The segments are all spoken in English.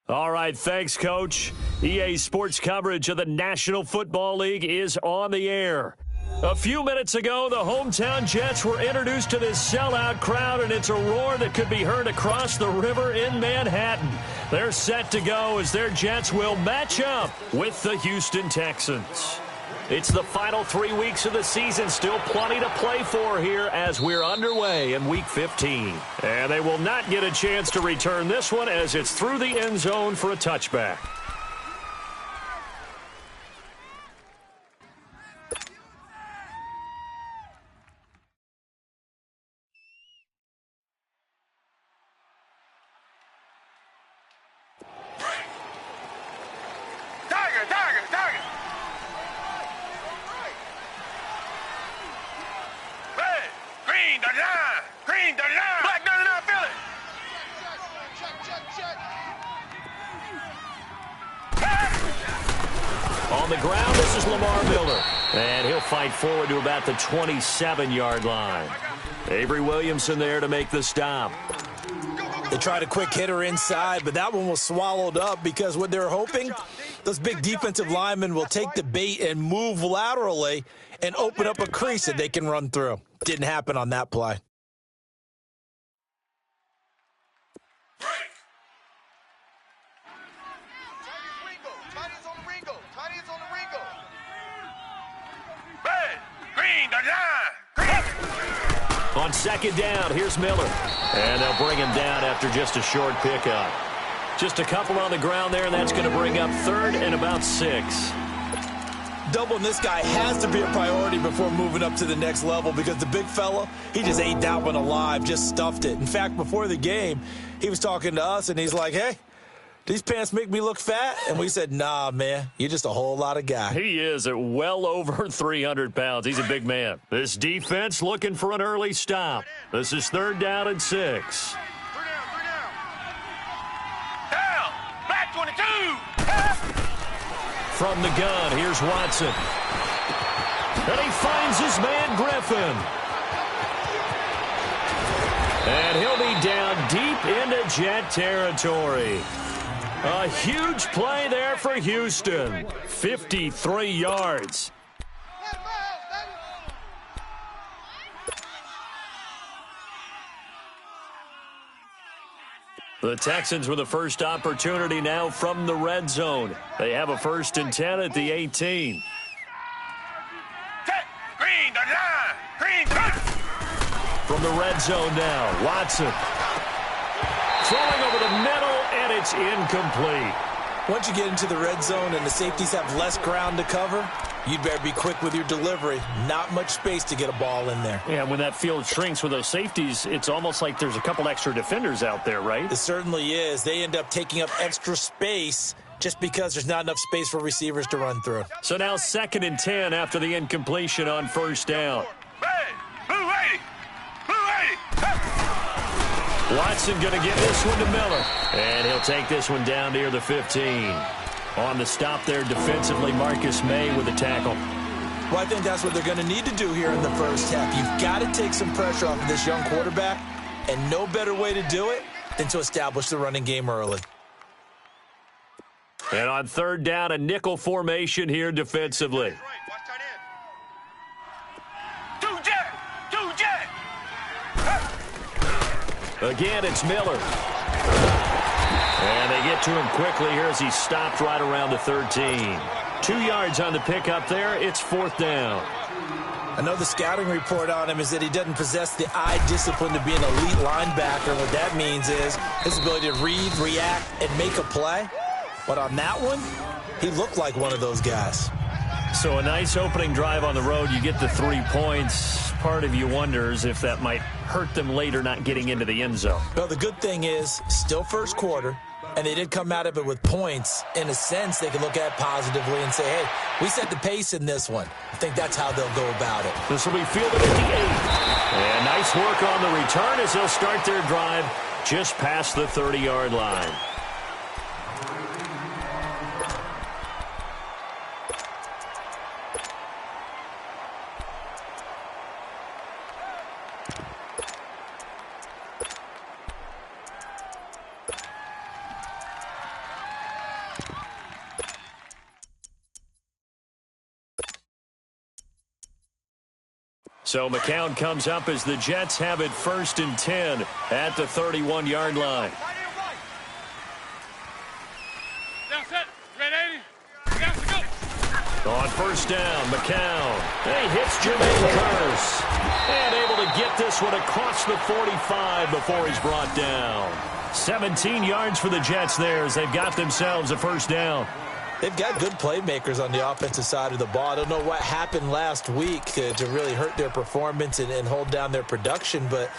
All right, thanks, Coach. EA Sports coverage of the National Football League is on the air. A few minutes ago, the hometown Jets were introduced to this sellout crowd, and it's a roar that could be heard across the river in Manhattan. They're set to go as their Jets will match up with the Houston Texans. It's the final 3 weeks of the season. Still plenty to play for here as we're underway in Week 15. And they will not get a chance to return this one as it's through the end zone for a touchback. On the ground, this is Lamar Miller. And he'll fight forward to about the 27-yard line. Avery Williamson there to make the stop. They tried a quick hitter inside, but that one was swallowed up because what they're hoping, those big defensive linemen will take the bait and move laterally and open up a crease that they can run through. Didn't happen on that play. On second down, here's Miller. And they'll bring him down after just a short pickup. Just a couple on the ground there, and that's going to bring up third and about 6. Doubling this guy has to be a priority before moving up to the next level because the big fella, he just ate that one alive, just stuffed it. In fact, before the game, he was talking to us, and he's like, hey, these pants make me look fat? And we said, nah, man, you're just a whole lot of guy. He is at well over 300 pounds. He's a big man. This defense looking for an early stop. This is third down and 6. Down, back 22. From the gun, here's Watson. And he finds his man Griffin. And he'll be down deep into Jet territory. A huge play there for Houston. 53 yards. The Texans with the first opportunity now from the red zone. They have a 1st and 10 at the 18. Green, the line. Green, from the red zone now, Watson. Throwing over the middle, and it's incomplete. Once you get into the red zone and the safeties have less ground to cover, you'd better be quick with your delivery. Not much space to get a ball in there. Yeah, when that field shrinks with those safeties, it's almost like there's a couple extra defenders out there, right? It certainly is. They end up taking up extra space just because there's not enough space for receivers to run through. So now 2nd and 10 after the incompletion on 1st down. Watson going to give this one to Miller. And he'll take this one down near the 15. On the stop there defensively, Marcus May with a tackle. Well, I think that's what they're going to need to do here in the first half. You've got to take some pressure off of this young quarterback, and no better way to do it than to establish the running game early. And on 3rd down, a nickel formation here defensively. Again, it's Miller. And they get to him quickly here as he stopped right around the 13. 2 yards on the pickup there. It's 4th down. I know the scouting report on him is that he doesn't possess the eye discipline to be an elite linebacker. What that means is his ability to read, react, and make a play. But on that one, he looked like one of those guys. So a nice opening drive on the road. You get the 3 points. Part of you wonders if that might hurt them later not getting into the end zone. Well, the good thing is still first quarter, and they did come out of it with points. In a sense, they can look at it positively and say, hey, we set the pace in this one. I think that's how they'll go about it. This will be fielded at the 8. And nice work on the return as they'll start their drive just past the 30-yard line. So McCown comes up as the Jets have it 1st and 10 at the 31-yard line. Down set. Red 80. Down to go. On 1st down, McCown. He hits Jermaine Kearse. And able to get this one across the 45 before he's brought down. 17 yards for the Jets there as they've got themselves a 1st down. They've got good playmakers on the offensive side of the ball. I don't know what happened last week to really hurt their performance and hold down their production, but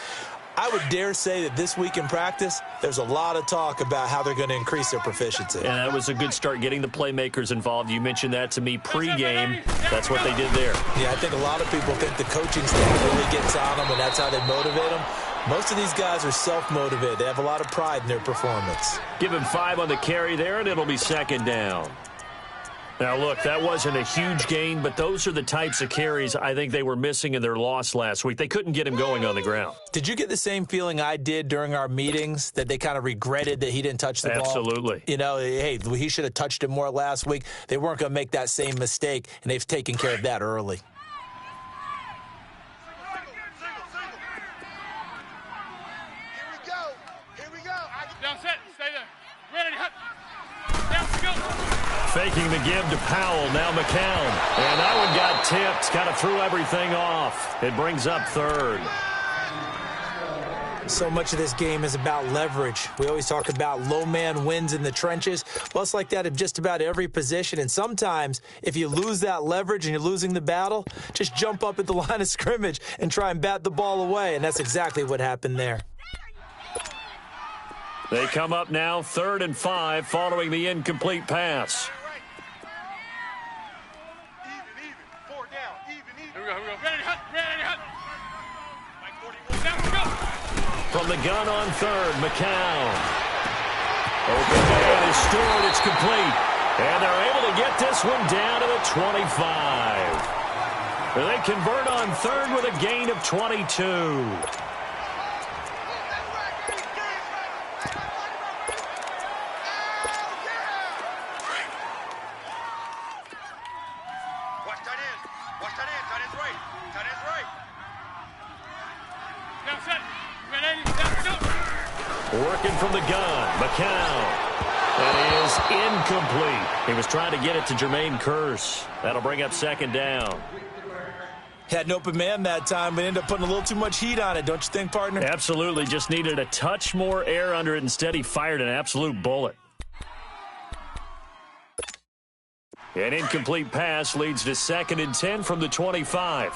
I would dare say that this week in practice, there's a lot of talk about how they're going to increase their proficiency. And that was a good start, getting the playmakers involved. You mentioned that to me pregame. That's what they did there. Yeah, I think a lot of people think the coaching staff really gets on them, and that's how they motivate them. Most of these guys are self-motivated. They have a lot of pride in their performance. Give him 5 on the carry there, and it'll be 2nd down. Now, look, that wasn't a huge gain, but those are the types of carries I think they were missing in their loss last week. They couldn't get him going on the ground. Did you get the same feeling I did during our meetings, that they kind of regretted that he didn't touch the ball? Absolutely. You know, hey, he should have touched it more last week. They weren't going to make that same mistake, and they've taken care of that early. Here we go. Down set. Stay there. Ready, hut. Down to go. Faking the give to Powell. Now McCown. And that one got tipped. Kind of threw everything off. It brings up 3rd. So much of this game is about leverage. We always talk about low man wins in the trenches. Well, it's like that in just about every position. And sometimes, if you lose that leverage and you're losing the battle, just jump up at the line of scrimmage and try and bat the ball away. And that's exactly what happened there. They come up now 3rd and 5 following the incomplete pass. Even. 4 down. Even. Here we go. Ready, hut. Ready, hut. Like 41. Down to go. From the gun on 3rd, McCown. Open man is stored. It's complete. And they're able to get this one down to the 25. They convert on 3rd with a gain of 22. Working from the gun, McCown. That is incomplete. He was trying to get it to Jermaine Kearse. That'll bring up 2nd down. Had an open man that time, but ended up putting a little too much heat on it, don't you think, partner? Absolutely. Just needed a touch more air under it. Instead, he fired an absolute bullet. An incomplete pass leads to 2nd and 10 from the 25.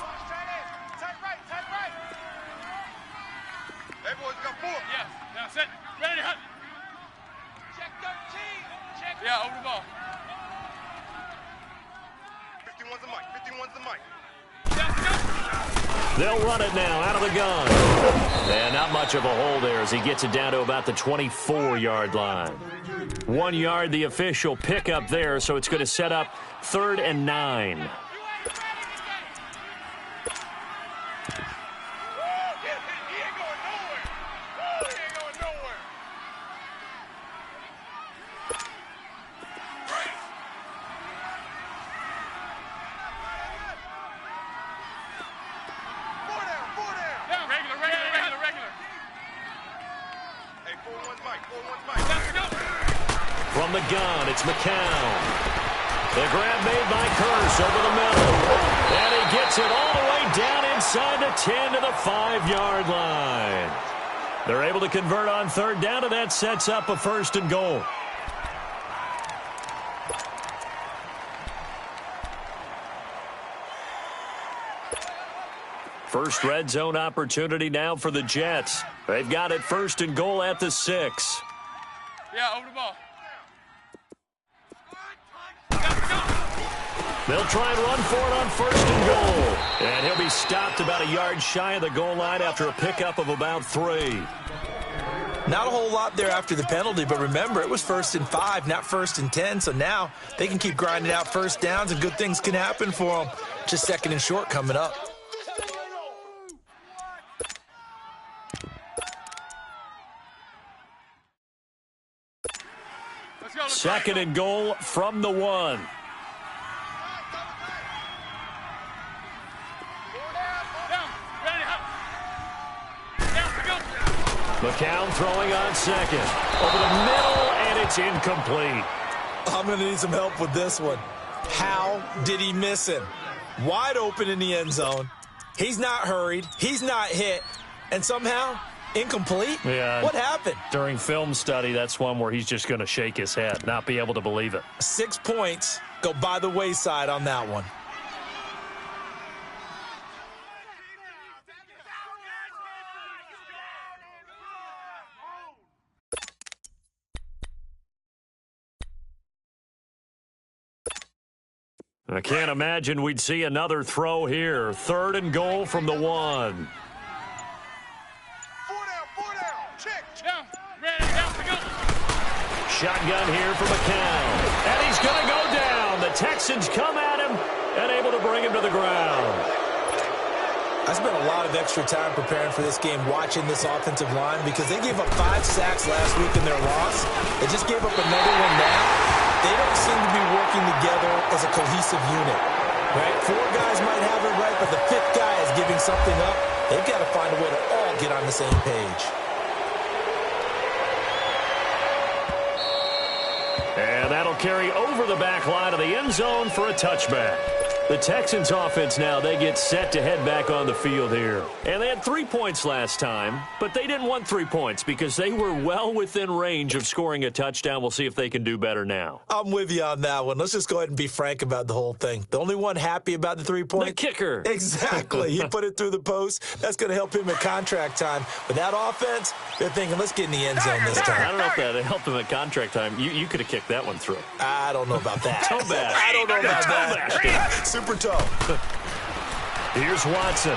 Yeah, over the ball. 51's the mic. 51's the mic. They'll run it now out of the gun. And not much of a hole there as he gets it down to about the 24-yard line. 1 yard, the official pickup there, so it's going to set up 3rd and 9. From the gun, it's McCown. The grab made by Kearse over the middle. And he gets it all the way down inside the 10 to the 5-yard line. They're able to convert on 3rd down, and that sets up a 1st and goal. First red zone opportunity now for the Jets. They've got it 1st and goal at the 6. Yeah, over the ball. They'll try and run for it on 1st and goal. And he'll be stopped about a yard shy of the goal line after a pickup of about 3. Not a whole lot there after the penalty, but remember, it was 1st and 5, not 1st and 10. So now they can keep grinding out 1st downs, and good things can happen for them. Just 2nd and short coming up. Second and goal from the 1. McCown throwing on second. Over the middle, and it's incomplete. I'm going to need some help with this one. How did he miss him? Wide open in the end zone. He's not hurried. He's not hit. And somehow, incomplete? Yeah. What happened? During film study, that's one where he's just going to shake his head, not be able to believe it. 6 points go by the wayside on that one. I can't imagine we'd see another throw here. 3rd and goal from the 1. 4 down, 4 down. Check. Down. Ready, down to go. Shotgun here for McCown. And he's going to go down. The Texans come at him and able to bring him to the ground. I spent a lot of extra time preparing for this game watching this offensive line because they gave up 5 sacks last week in their loss. They just gave up another one now. They don't seem to be working together as a cohesive unit, right? 4 guys might have it right, but the 5th guy is giving something up. They've got to find a way to all get on the same page. And that'll carry over the back line of the end zone for a touchback. The Texans offense now, they get set to head back on the field here. And they had 3 points last time, but they didn't want 3 points because they were well within range of scoring a touchdown. We'll see if they can do better now. I'm with you on that one. Let's just go ahead and be frank about the whole thing. The only one happy about the 3-point? The kicker. Exactly. He put it through the post. That's going to help him at contract time. But that offense, they're thinking, let's get in the end zone this I time. don't know if that helped him at contract time. You could have kicked that one through. I don't know about that. Toe bash. I don't know about that. Toe bash. Super toe. Here's Watson.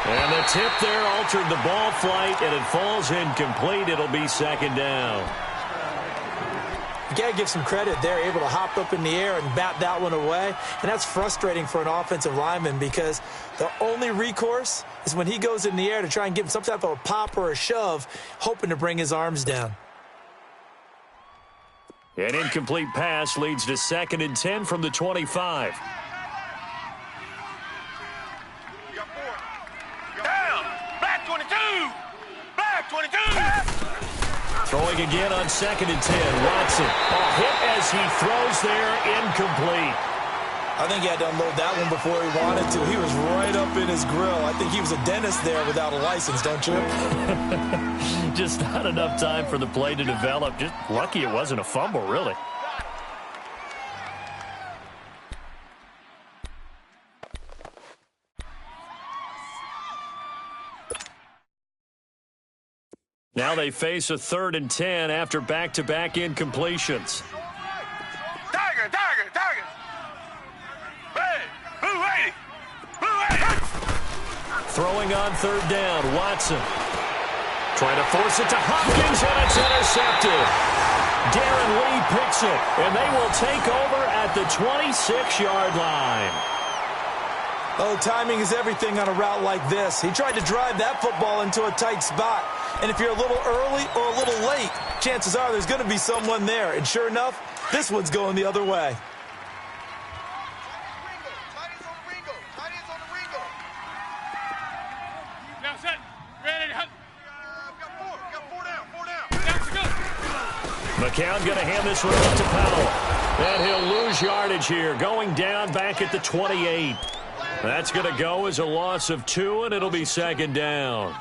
And the tip there altered the ball flight, and it falls incomplete. It'll be 2nd down. You got to give some credit. They're able to hop up in the air and bat that one away. And that's frustrating for an offensive lineman because the only recourse is when he goes in the air to try and give him some type of a pop or a shove, hoping to bring his arms down. An incomplete pass leads to 2nd and 10 from the 25. Throwing again on 2nd and 10. Watson. A hit as he throws there, incomplete. I think he had to unload that one before he wanted to. He was right up in his grill. I think he was a dentist there without a license, don't you? Just not enough time for the play to develop. Just lucky it wasn't a fumble, really. Now they face a 3rd and 10 after back-to-back incompletions. Tiger, Tiger, Tiger. Hey, who waiting? Throwing on 3rd down, Watson. Trying to force it to Hopkins, and it's intercepted. Darren Lee picks it, and they will take over at the 26-yard line. Oh, timing is everything on a route like this. He tried to drive that football into a tight spot. And if you're a little early or a little late, chances are there's going to be someone there. And sure enough, this one's going the other way. Now set. Ready to hunt. Got four down. Down to go. McCown going to hand this one off to Powell. And he'll lose yardage here, going down back at the 28. That's going to go as a loss of 2, and it'll be 2nd down.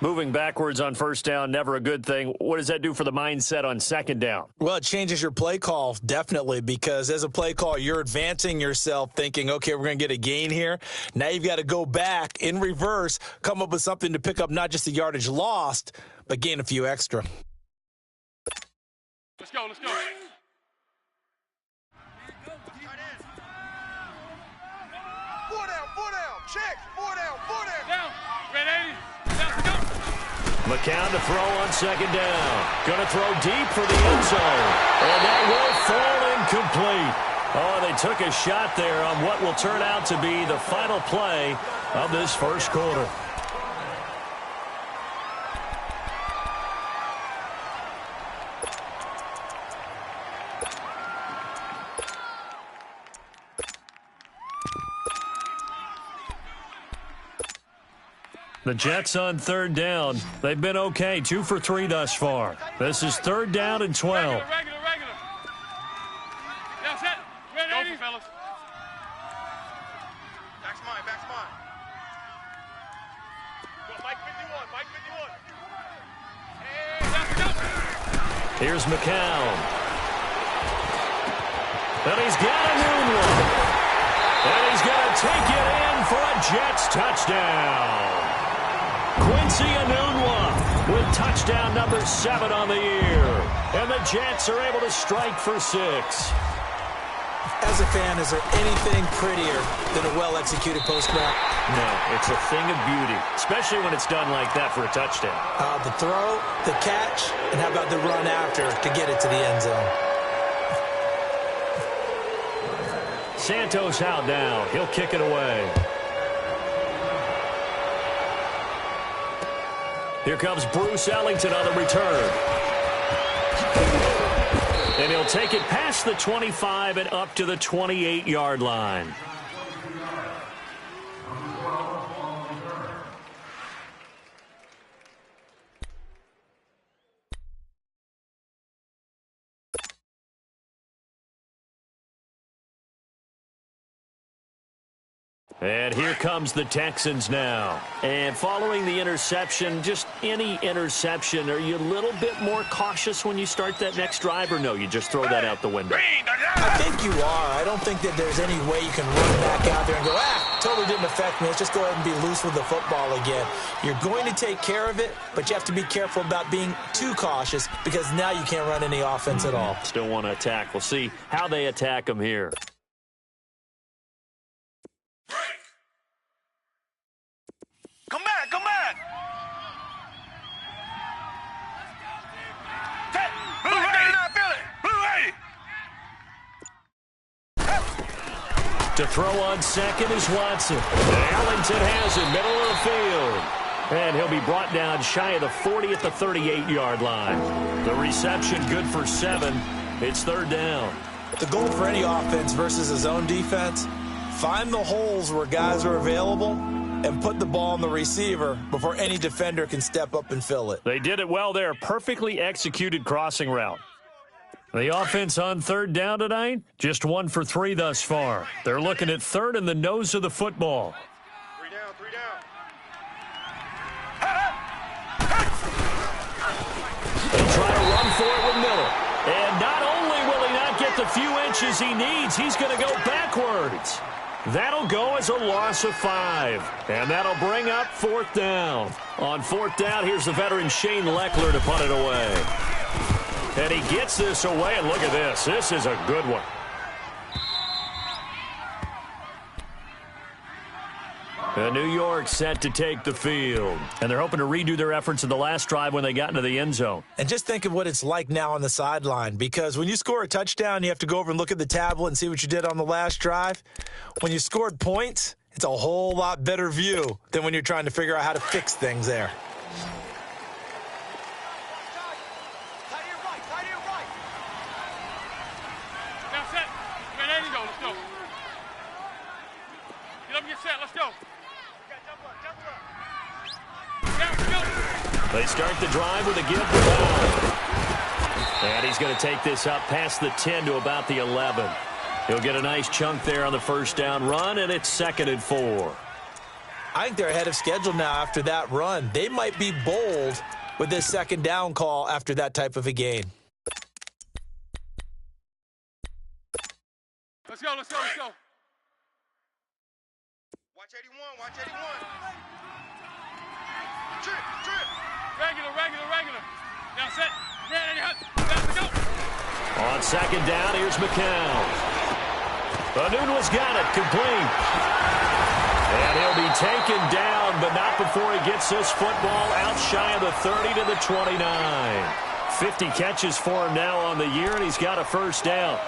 Moving backwards on 1st down, never a good thing. What does that do for the mindset on 2nd down? Well, it changes your play call, definitely, because as a play call, you're advancing yourself thinking, okay, we're going to get a gain here. Now you've got to go back in reverse, come up with something to pick up not just the yardage lost, but gain a few extra. Let's go. Four down. Check. Four down. Down. Ready. Down to go. McCown to throw on 2nd down. Going to throw deep for the end zone. And that will fall incomplete. Oh, they took a shot there on what will turn out to be the final play of this 1st quarter. The Jets on third down. They've been okay, 2 for 3 thus far. This is third down and 12. Regular. Now set. Ready, go, fellas. Back's mine. Go, Mike 51. Hey, here's McCown. And he's got a new one. And he's going to take it in for a Jets touchdown. Quincy Enunwa with touchdown number 7 on the year. And the Jets are able to strike for 6. As a fan, is there anything prettier than a well-executed post-route? No, it's a thing of beauty, especially when it's done like that for a touchdown. The throw, the catch, and how about the run after to get it to the end zone? Santos out down. He'll kick it away. Here comes Bruce Ellington on the return. And he'll take it past the 25 and up to the 28-yard line. And here comes the Texans now. And following the interception, just any interception, are you a little bit more cautious when you start that next drive, or no, you just throw that out the window? I think you are. I don't think that there's any way you can run back out there and go, totally didn't affect me. Let's just go ahead and be loose with the football again. You're going to take care of it, but you have to be careful about being too cautious because now you can't run any offense at all. Still want to attack. We'll see how they attack them here. Come back! Blue ready! Blue ready! To throw on second is Watson. Ellington has it, middle of the field. And he'll be brought down shy of the 40 at the 38-yard line. The reception good for 7. It's third down. The goal for any offense versus a zone defense, find the holes where guys are available and put the ball on the receiver before any defender can step up and fill it. They did it well there. Perfectly executed crossing route. The offense on third down tonight, just 1 for 3 thus far. They're looking at third in the nose of the football. 3 down. They try to run for it with Miller. And not only will he not get the few inches he needs, he's going to go backwards. That'll go as a loss of 5. And that'll bring up fourth down. On fourth down, here's the veteran Shane Leckler to punt it away. And he gets this away, and look at this. This is a good one. And New York set to take the field. And they're hoping to redo their efforts in the last drive when they got into the end zone. And just think of what it's like now on the sideline, because when you score a touchdown, you have to go over and look at the tablet and see what you did on the last drive. When you scored points, it's a whole lot better view than when you're trying to figure out how to fix things there. Now set. Ready to go. Let's go. Get up and get set. Let's go. They start the drive with a give the ball. And he's going to take this up past the 10 to about the 11. He'll get a nice chunk there on the first down run, and it's 2nd and 4. I think they're ahead of schedule now after that run. They might be bold with this second down call after that type of a gain. Let's go. Watch 81. Trip. Regular. Now set. Ready, hut. Down to go. On second down, here's McCown. Enunwa's got it, complete. And he'll be taken down, but not before he gets this football out shy of the 30 to the 29. 50 catches for him now on the year, and he's got a first down.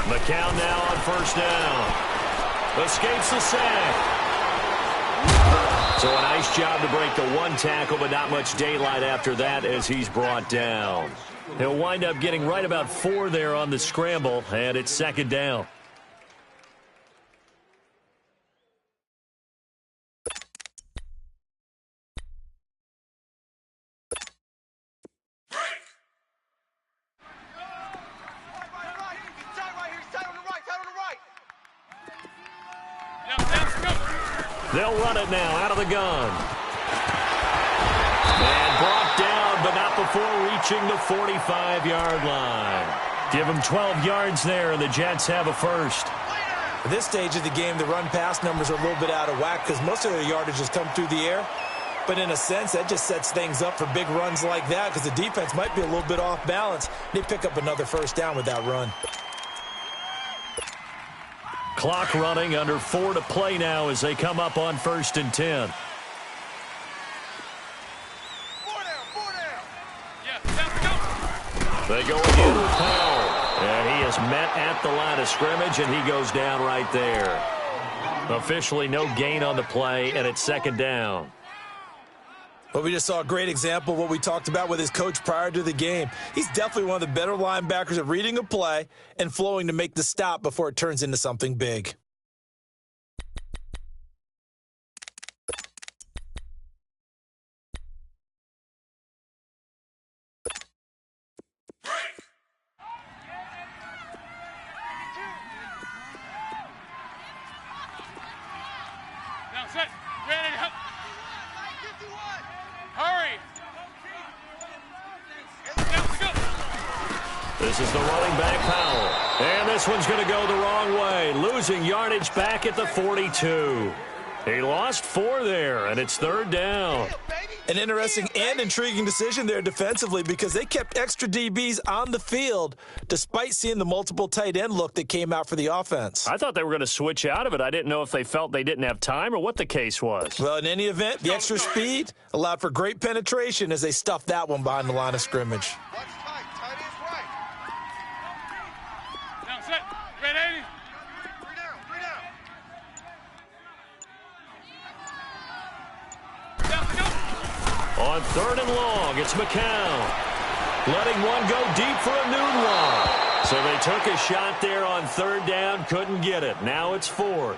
McCown now on first down. Escapes the sack. So a nice job to break the one tackle, but not much daylight after that as he's brought down. He'll wind up getting right about 4 there on the scramble, and it's second down. They'll run it now out of the gun. And brought down, but not before reaching the 45-yard line. Give them 12 yards there, and the Jets have a first. At this stage of the game, the run-pass numbers are a little bit out of whack because most of their yardage has come through the air. But in a sense, that just sets things up for big runs like that because the defense might be a little bit off balance. They pick up another first down with that run. Clock running, under 4 to play now as they come up on 1st and 10. They go again with Powell. And he is met at the line of scrimmage, and he goes down right there. Officially no gain on the play, and it's second down. Well, we just saw a great example of what we talked about with his coach prior to the game. He's definitely one of the better linebackers at reading a play and flowing to make the stop before it turns into something big. Now set. Ready. Hurry. This is the running back, Powell. And this one's going to go the wrong way, losing yardage back at the 42. He lost 4 there, and it's third down. An interesting and intriguing decision there defensively because they kept extra DBs on the field despite seeing the multiple tight end look that came out for the offense. I thought they were going to switch out of it. I didn't know if they felt they didn't have time or what the case was. Well, in any event, the extra speed allowed for great penetration as they stuffed that one behind the line of scrimmage. Now set. Ready. On 3rd and long, it's McCown. Letting one go deep for a noon one. So they took a shot there on 3rd down, couldn't get it. Now it's 4th.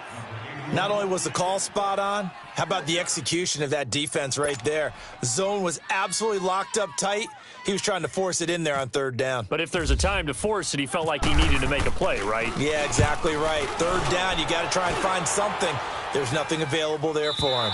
Not only was the call spot on, how about the execution of that defense right there? The zone was absolutely locked up tight. He was trying to force it in there on 3rd down. But if there's a time to force it, he felt like he needed to make a play, right? Yeah, exactly right. 3rd down, you got to try and find something. There's nothing available there for him.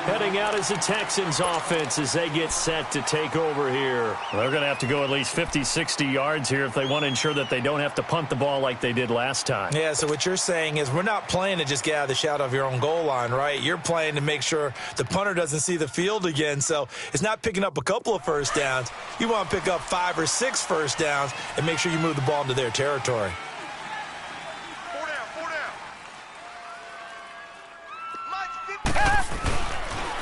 Heading out as the Texans offense as they get set to take over here. They're going to have to go at least 50, 60 yards here if they want to ensure that they don't have to punt the ball like they did last time. Yeah, so what you're saying is we're not playing to just get out of the shadow of your own goal line, right? You're playing to make sure the punter doesn't see the field again. So it's not picking up a couple of first downs. You want to pick up 5 or 6 first downs and make sure you move the ball into their territory.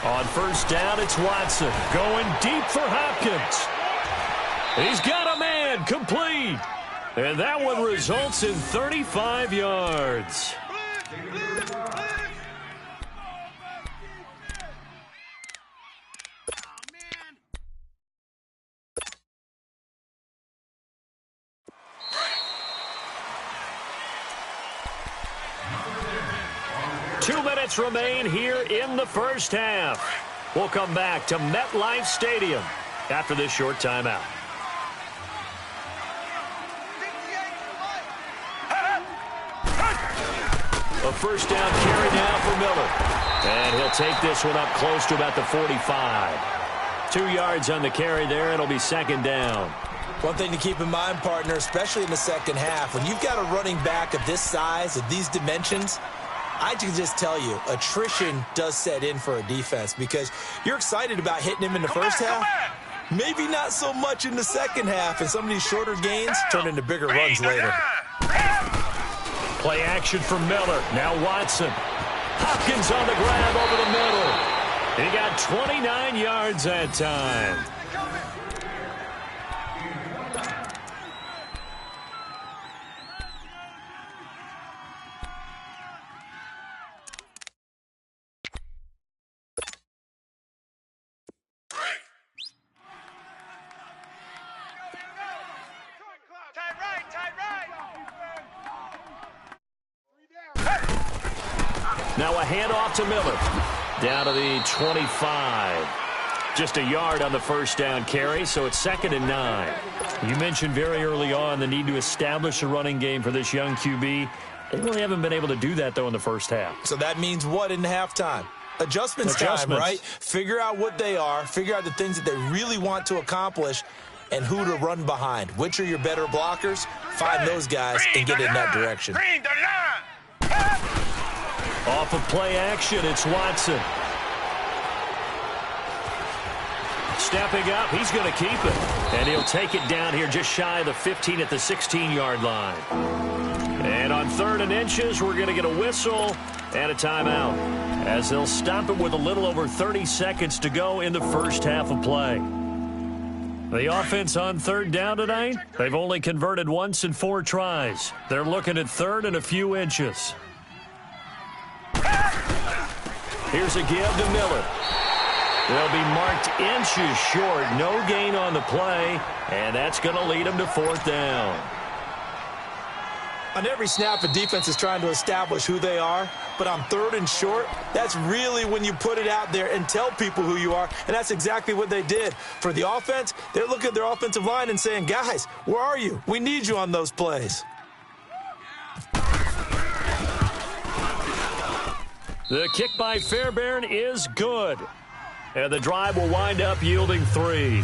On 1st down, it's Watson going deep for Hopkins. He's got a man, complete. And that one results in 35 yards. 2 minutes remain here in the first half. We'll come back to MetLife Stadium after this short timeout. A first down carry now for Miller. And he'll take this one up close to about the 45. 2 yards on the carry there. It'll be second down. One thing to keep in mind, partner, especially in the second half, when you've got a running back of this size, of these dimensions, I can just tell you, attrition does set in for a defense because you're excited about hitting him in the first half. Maybe not so much in the second half, and some of these shorter gains turn into bigger runs later. Play action for Miller. Now Watson. Hopkins on the grab over the middle. He got 29 yards that time. Now a handoff to Miller. Down to the 25. Just a yard on the first down carry, so it's 2nd and 9. You mentioned very early on the need to establish a running game for this young QB. They really haven't been able to do that, though, in the first half. So that means what in halftime? Adjustments time, right? Figure out what they are, figure out the things that they really want to accomplish, and who to run behind. Which are your better blockers? Find those guys and get in that direction. Off of play action, it's Watson. Stepping up, he's going to keep it. And he'll take it down here just shy of the 15 at the 16-yard line. And on 3rd and inches, we're going to get a whistle and a timeout, as they'll stop it with a little over 30 seconds to go in the first half of play. The offense on 3rd down tonight, they've only converted once in 4 tries. They're looking at 3rd and a few inches. Here's a give to Miller. They'll be marked inches short. No gain on the play, and that's going to lead them to 4th down. On every snap, a defense is trying to establish who they are, but on 3rd and short, that's really when you put it out there and tell people who you are, and that's exactly what they did. For the offense, they're looking at their offensive line and saying, guys, where are you? We need you on those plays. The kick by Fairbairn is good, and the drive will wind up yielding 3.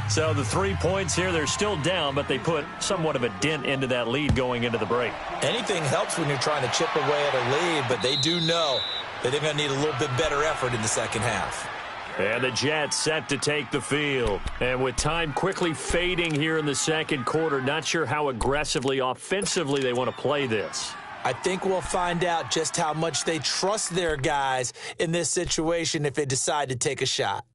So the 3 points here, they're still down, but they put somewhat of a dent into that lead going into the break. Anything helps when you're trying to chip away at a lead, but they do know that they're going to need a little bit better effort in the second half. And the Jets set to take the field. And with time quickly fading here in the second quarter, not sure how aggressively, offensively they want to play this. I think we'll find out just how much they trust their guys in this situation if they decide to take a shot.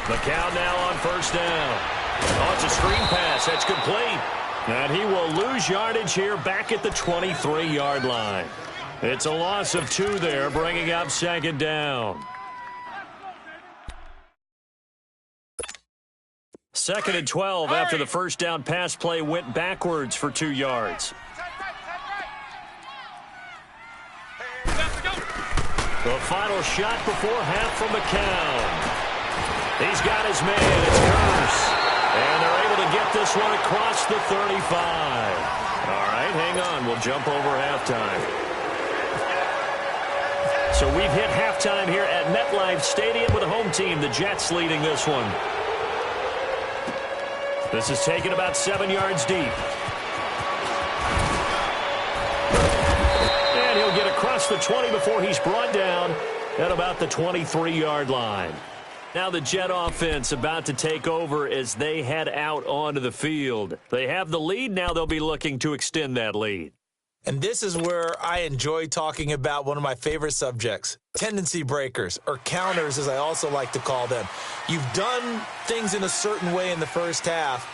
McCown now on 1st down. Oh, it's a screen pass. That's complete. And he will lose yardage here back at the 23-yard line. It's a loss of 2 there, bringing up 2nd down. 2nd and 12 after the first down pass play went backwards for 2 yards. The final shot before half from McCown. He's got his man. It's Curse. And they're able to get this one across the 35. All right, hang on. We'll jump over halftime. So we've hit halftime here at MetLife Stadium with a home team, the Jets, leading this one. This is taken about 7 yards deep. And he'll get across the 20 before he's brought down at about the 23-yard line. Now the Jet offense about to take over as they head out onto the field. They have the lead. Now they'll be looking to extend that lead. And this is where I enjoy talking about one of my favorite subjects, tendency breakers, or counters as I also like to call them. You've done things in a certain way in the first half,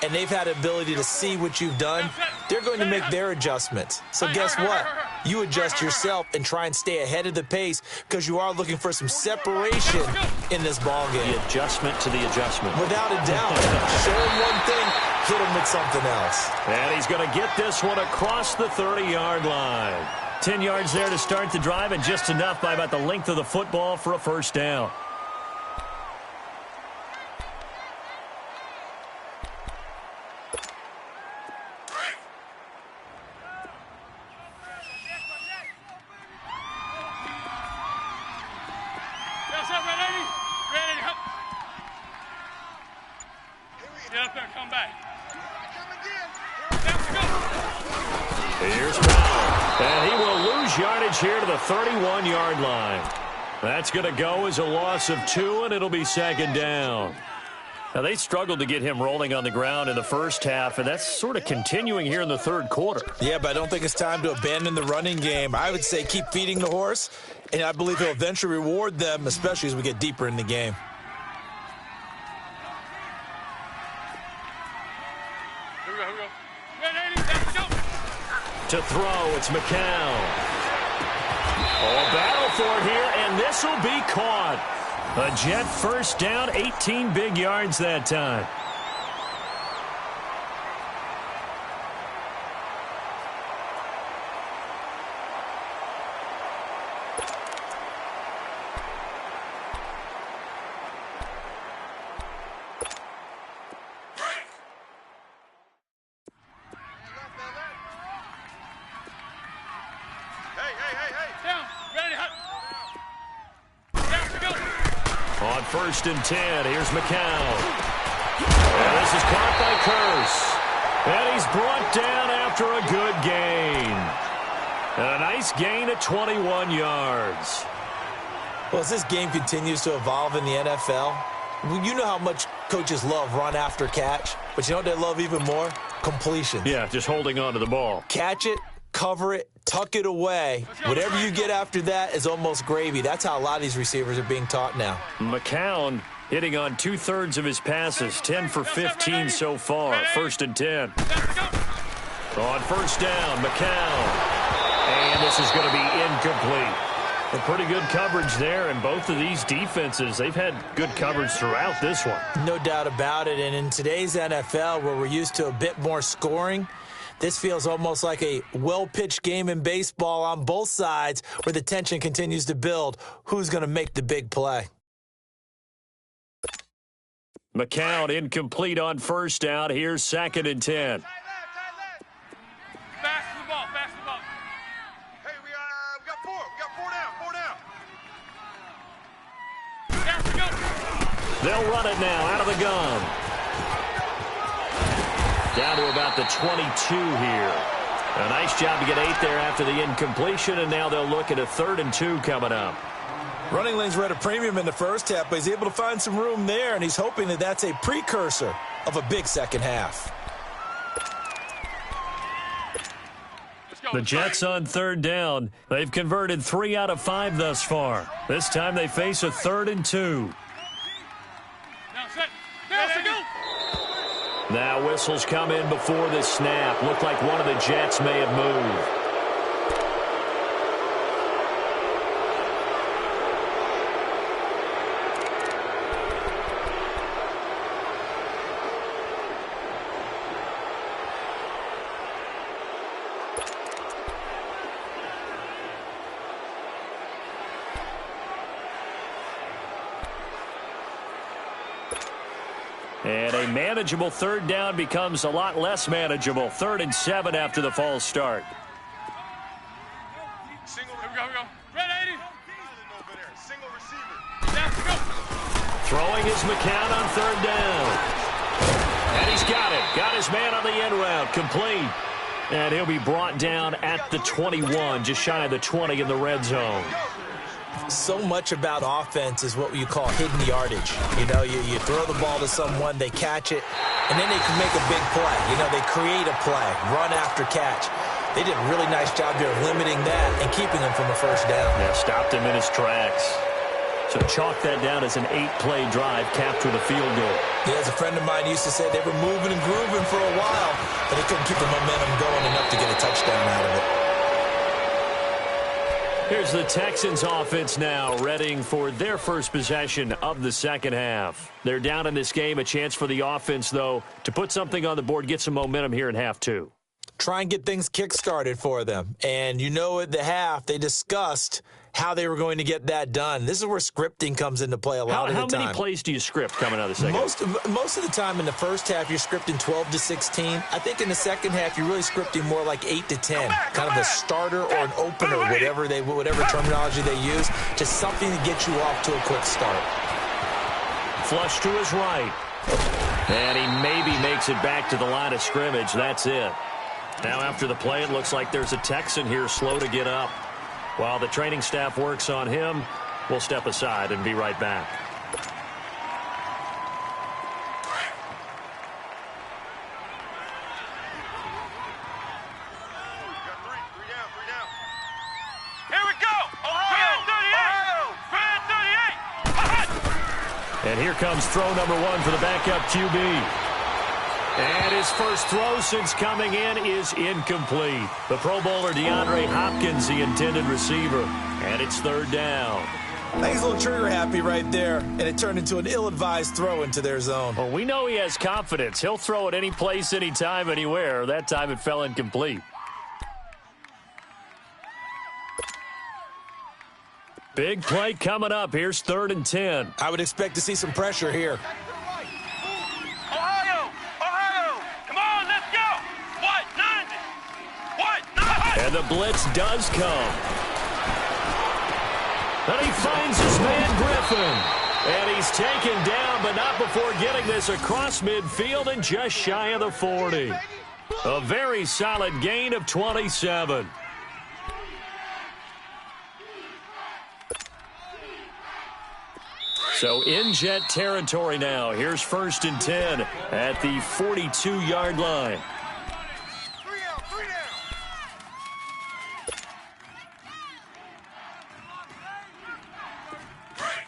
and they've had the ability to see what you've done. They're going to make their adjustments. So guess what? You adjust yourself and try and stay ahead of the pace because you are looking for some separation in this ball game. The adjustment to the adjustment. Without a doubt. Show him one thing, hit him with something else. And he's going to get this one across the 30-yard line. 10 yards there to start the drive, and just enough by about the length of the football for a first down. Here's Powell. And he will lose yardage here to the 31-yard line. That's going to go as a loss of 2, and it'll be 2nd down. Now, they struggled to get him rolling on the ground in the first half, and that's sort of continuing here in the third quarter. Yeah, but I don't think it's time to abandon the running game. I would say keep feeding the horse, and I believe he'll eventually reward them, especially as we get deeper in the game. To throw, it's McCown. Oh, a battle for it here, and this will be caught. A Jet first down, 18 big yards that time. On 1st and 10, here's McCown. And this is caught by Curse. And he's brought down after a good gain. And a nice gain at 21 yards. Well, as this game continues to evolve in the NFL, you know how much coaches love run after catch. But you know what they love even more? Completion. Yeah, just holding on to the ball. Catch it, cover it, tuck it away. Whatever you get after that is almost gravy. That's how a lot of these receivers are being taught now. McCown hitting on 2/3 of his passes, 10 for 15 so far. 1st and 10. On 1st down, McCown. And this is going to be incomplete. A pretty good coverage there, and both of these defenses, they've had good coverage throughout this one. No doubt about it, and in today's NFL, where we're used to a bit more scoring, this feels almost like a well-pitched game in baseball on both sides where the tension continues to build. Who's going to make the big play? McCown incomplete on 1st down. Here's 2nd and 10. Pass the ball. Hey, we got four. We got four down. They'll run it now out of the gun. Down to about the 22 here. A nice job to get 8 there after the incompletion, and now they'll look at a 3rd and 2 coming up. Running lanes were at a premium in the first half, but he's able to find some room there, and he's hoping that that's a precursor of a big second half. The Jets on 3rd down. They've converted 3 out of 5 thus far. This time they face a 3rd and 2. Now whistles come in before the snap. Looked like one of the Jets may have moved. And a manageable 3rd down becomes a lot less manageable. 3rd and 7 after the false start. Single, here we go. Red 80. Single receiver. Throwing is McCown on 3rd down. And he's got it. Got his man on the end route. Complete. And he'll be brought down at the 21, just shy of the 20 in the red zone. So much about offense is what you call hidden yardage. You know, you throw the ball to someone, they catch it, and then they can make a big play. You know, they create a play, run after catch. They did a really nice job here of limiting that and keeping him from a 1st down. Yeah, stopped him in his tracks. So chalk that down as an 8-play drive, capped with a field goal. Yeah, as a friend of mine used to say, they were moving and grooving for a while, but they couldn't keep the momentum going enough to get a touchdown out of it. Here's the Texans offense now, readying for their first possession of the second half. They're down in this game. A chance for the offense, though, to put something on the board, get some momentum here in half 2. Try and get things kick-started for them. And you know at the half, they discussed how they were going to get that done. This is where scripting comes into play a lot of the time. How many plays do you script coming out of the second half? Most of the time in the first half, you're scripting 12 to 16. I think in the second half, you're really scripting more like 8 to 10. Kind of a starter or an opener, whatever terminology they use, just something to get you off to a quick start. Flush to his right. And he maybe makes it back to the line of scrimmage. That's it. Now after the play, it looks like there's a Texan here slow to get up. While the training staff works on him, we'll step aside and be right back. Here we go. Fan 38. And here comes throw number 1 for the backup QB. And his first throw since coming in is incomplete. The Pro Bowler DeAndre Hopkins, the intended receiver. And it's 3rd down. I think he's a little trigger happy right there, and it turned into an ill-advised throw into their zone. Well, we know he has confidence. He'll throw it any place, anytime, anywhere. That time it fell incomplete. Big play coming up. Here's 3rd and 10. I would expect to see some pressure here. Ohio! Ohio! Come on, let's go! What? 90! What? 90! And the blitz does come. And he finds his man Griffin. And he's taken down, but not before getting this across midfield and just shy of the 40. A very solid gain of 27. So in Jet territory now. Here's 1st and 10 at the 42-yard line. 3 down, 3 down! Break!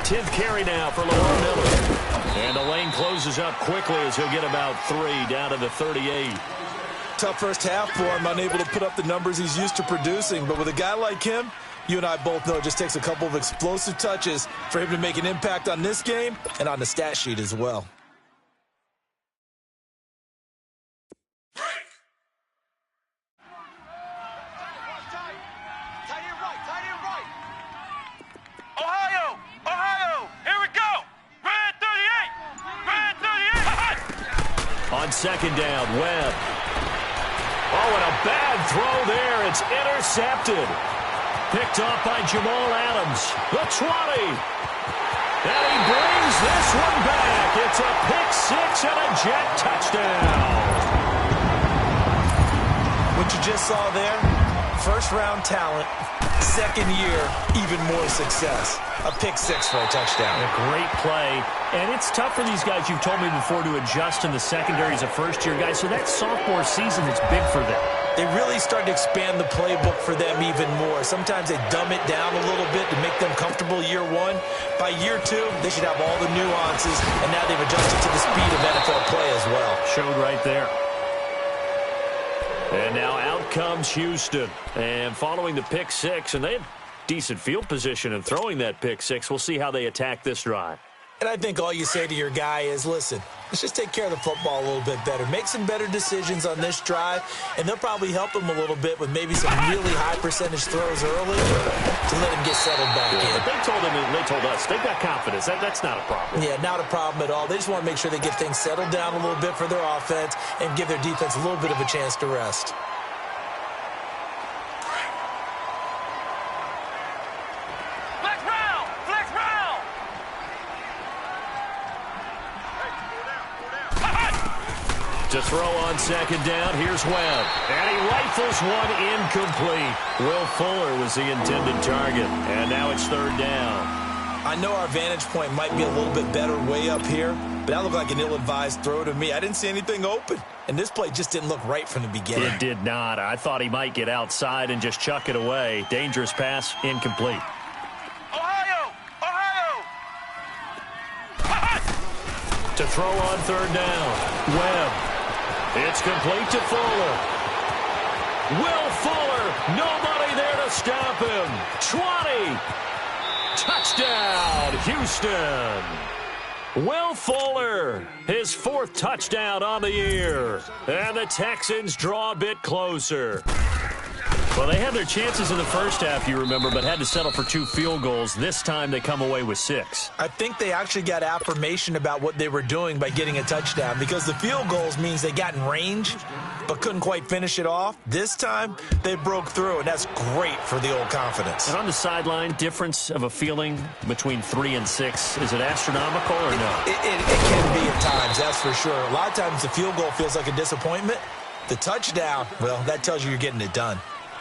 10th carry now for Lamar Miller. And the lane closes up quickly as he'll get about 3 down to the 38. Tough first half for him, unable to put up the numbers he's used to producing. But with a guy like him, you and I both know it just takes a couple of explosive touches for him to make an impact on this game and on the stat sheet as well. Ohio! Ohio! Here we go! Red 38! Red 38! On 2nd down, Webb. Oh, and a bad throw there. It's intercepted. Picked off by Jamal Adams. The 20. And he brings this one back. It's a pick 6 and a Jet touchdown. What you just saw there, first-round talent, 2nd year, even more success. A pick 6 for a touchdown. A great play. And it's tough for these guys, you've told me before, to adjust in the secondary as a first-year guy. So that sophomore season is big for them. They really start to expand the playbook for them even more. Sometimes they dumb it down a little bit to make them comfortable year 1. By year 2, they should have all the nuances, and now they've adjusted to the speed of NFL play as well. Showed right there. And now out comes Houston. And following the pick 6, and they had decent field position in throwing that pick 6. We'll see how they attack this drive. And I think all you say to your guy is, listen, let's just take care of the football a little bit better. Make some better decisions on this drive, and they'll probably help him a little bit with maybe some really high percentage throws early to let him get settled back in. But they told him, and they told us, they've got confidence. That's not a problem. Yeah, not a problem at all. They just want to make sure they get things settled down a little bit for their offense and give their defense a little bit of a chance to rest. Flex round! Flex round! To throw on 2nd down, here's Webb. And he rifles one incomplete. Will Fuller was the intended target. And now it's 3rd down. I know our vantage point might be a little bit better way up here, but that looked like an ill-advised throw to me. I didn't see anything open, and this play just didn't look right from the beginning. It did not. I thought he might get outside and just chuck it away. Dangerous pass, incomplete. Ohio! Ohio! To throw on 3rd down, Webb. It's complete to Fuller. Will Fuller, nobody there to stop him. 20. Touchdown, Houston. Will Fuller, his 4th touchdown on the year. And the Texans draw a bit closer. Well, they had their chances in the first half, you remember, but had to settle for 2 field goals. This time they come away with 6. I think they actually got affirmation about what they were doing by getting a touchdown, because the field goals means they got in range but couldn't quite finish it off. This time, they broke through, and that's great for the old confidence. And on the sideline, difference of a feeling between 3 and 6, is it astronomical or no? It can be at times, that's for sure. A lot of times the field goal feels like a disappointment. The touchdown, well, that tells you you're getting it done.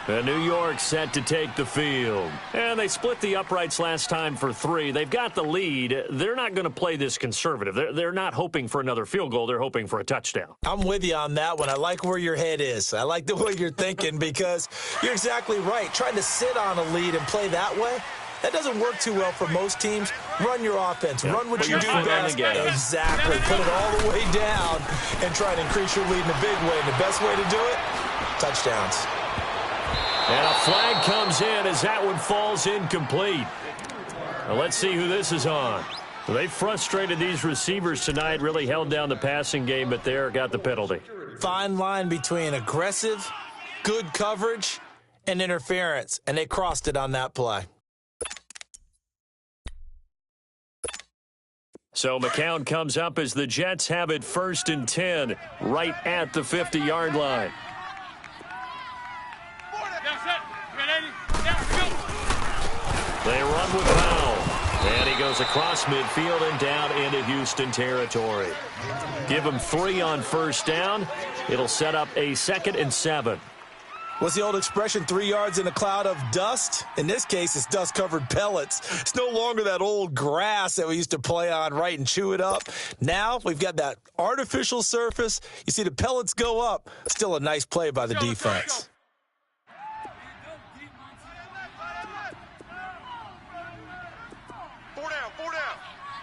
And New York set to take the field. And they split the uprights last time for 3. They've got the lead. They're not going to play this conservative. They're not hoping for another field goal. They're hoping for a touchdown. I'm with you on that one. I like where your head is. I like the way you're thinking, because you're exactly right. Trying to sit on a lead and play that way, That doesn't work too well for most teams. Run your offense. Run what you do best. Exactly. Put it all the way down and try to increase your lead in a big way. And the best way to do it, touchdowns. And a flag comes in as that one falls incomplete. Now let's see who this is on. They frustrated these receivers tonight, really held down the passing game, but there got the penalty. Fine line between aggressive, good coverage, and interference, and they crossed it on that play. So McCown comes up as the Jets have it 1st and 10 right at the 50-yard line. They run with Powell, and he goes across midfield and down into Houston territory. Give him 3 on 1st down. It'll set up a 2nd and 7. What's the old expression, 3 yards in a cloud of dust? In this case, it's dust-covered pellets. It's no longer that old grass that we used to play on, right, and chew it up. Now we've got that artificial surface. You see the pellets go up. Still a nice play by the defense. Four down.